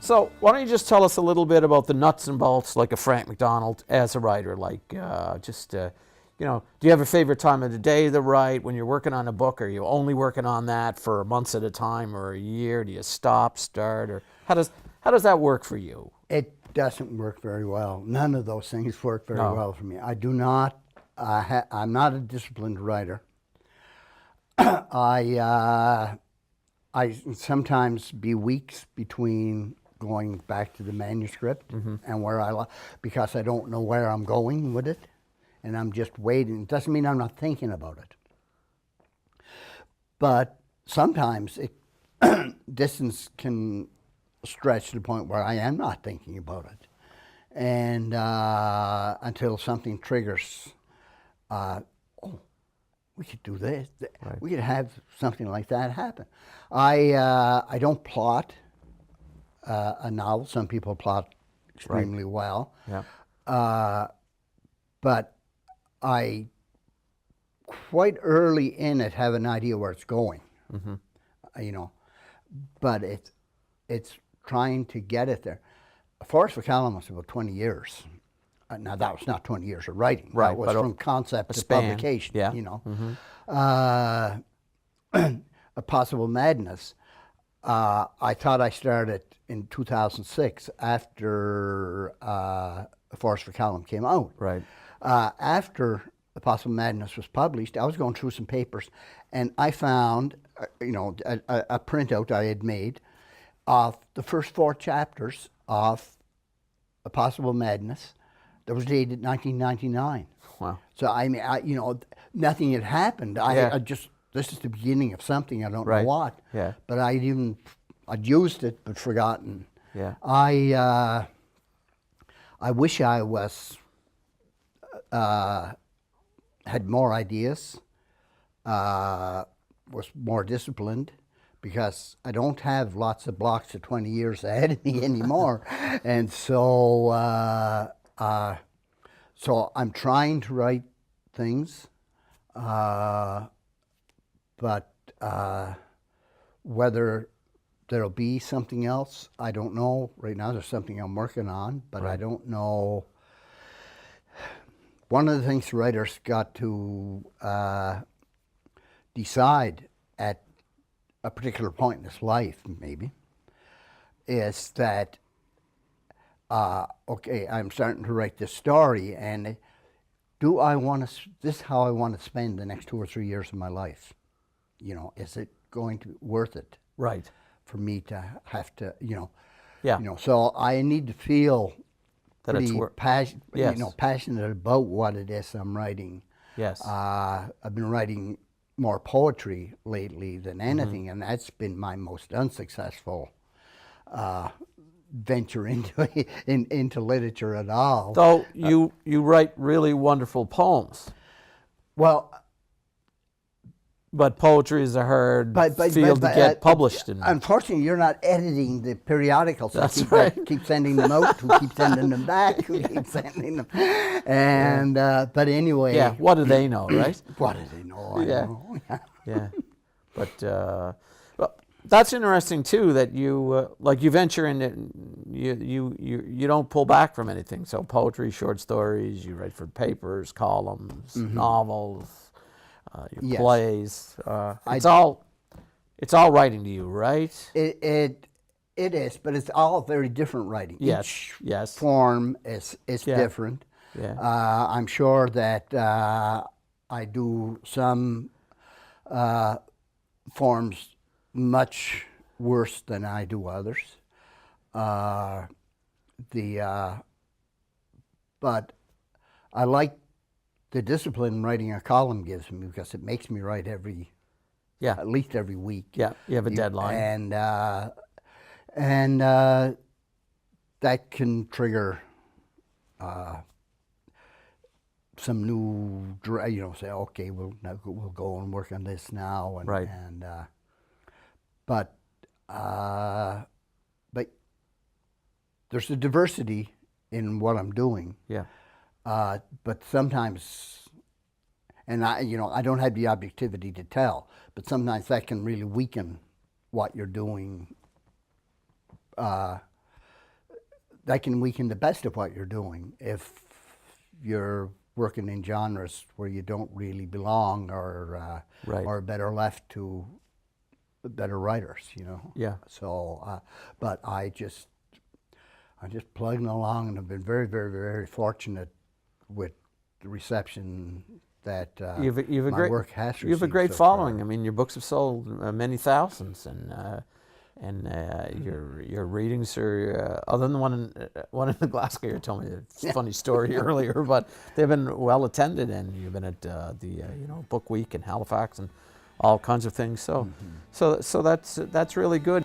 So why don't you just tell us a little bit about the nuts and bolts, like a Frank Macdonald as a writer, like you know, do you have a favorite time of the day to write when you're working on a book? Are you only working on that for months at a time or a year? Do you stop, start, or how does that work for you? It doesn't work very well. None of those things work very No. well for me. I do not. I'm not a disciplined writer. I sometimes be weeks between going back to the manuscript and where because I don't know where I'm going with it, and I'm just waiting. It doesn't mean I'm not thinking about it, but sometimes distance can stretch to the point where I am not thinking about it, and until something triggers. We could do this. Right. We could have something like that happen. I don't plot a novel. Some people plot extremely well. Yeah. But I, quite early in it, have an idea where it's going. You know, but it's trying to get it there. Forest for Calum was about 20 years. Now, that was not 20 years of writing. Right, That was from concept to span. publication, Yeah. you know. A Possible Madness, I thought I started in 2006 after Forest for Calum came out. Right. After A Possible Madness was published, I was going through some papers, and I found, you know, a printout I had made of the first 4 chapters of A Possible Madness. That was dated 1999. Wow. So I mean, you know, nothing had happened. I just, this is the beginning of something. I don't know what. Yeah. But I'd used it but forgotten. Yeah. I wish I was had more ideas, was more disciplined, because I don't have lots of blocks of 20 years ahead of me anymore, and so. So I'm trying to write things, but whether there'll be something else, I don't know. Right now there's something I'm working on, but I don't know. One of the things writers got to decide at a particular point in his life, maybe, is that okay, I'm starting to write this story, and do I want to? This is how I want to spend the next 2 or 3 years of my life. You know, is it going to be worth it? Right. For me to have to, you know. Yeah. You know, so I need to feel That it's pretty Yes. you know, passionate about what it is I'm writing. Yes. I've been writing more poetry lately than anything, and that's been my most unsuccessful venture into literature at all. So you write really wonderful poems, Well, but poetry is a hard field to get published in. unfortunately, you're not editing the periodicals. That's right. Keep sending them out, who keep sending them back, who keep sending them. And but anyway. Yeah. What do they know, right? What do they know? I don't know. Yeah. But well, that's interesting too. That you like you venture in it. You don't pull back from anything. So poetry, short stories. You write for papers, columns, novels. Your plays. It's all writing to you, right? It is, but it's all very different writing. Yes. Each form is different. Yeah. I'm sure that I do some forms much worse than I do others. But I like the discipline writing a column gives me, because it makes me write at least every week. Yeah, you have a deadline. And that can trigger some new, you know, say, okay, we'll go and work on this now. And, right. And but there's a diversity in what I'm doing. Yeah. But sometimes, and I don't have the objectivity to tell, but sometimes that can really weaken what you're doing that can weaken the best of what you're doing if you're working in genres where you don't really belong, or Right. or better left to better writers, you know. Yeah. So, but I'm just plugging along, and I've been very, very, very fortunate with the reception that You've a my great work has received. you have a great so far. following. I mean, your books have sold many thousands, and your readings are other than one in the Glasgow. You told me a funny story earlier, but they've been well attended, and you've been at the Book Week in Halifax and all kinds of things. So so that's really good.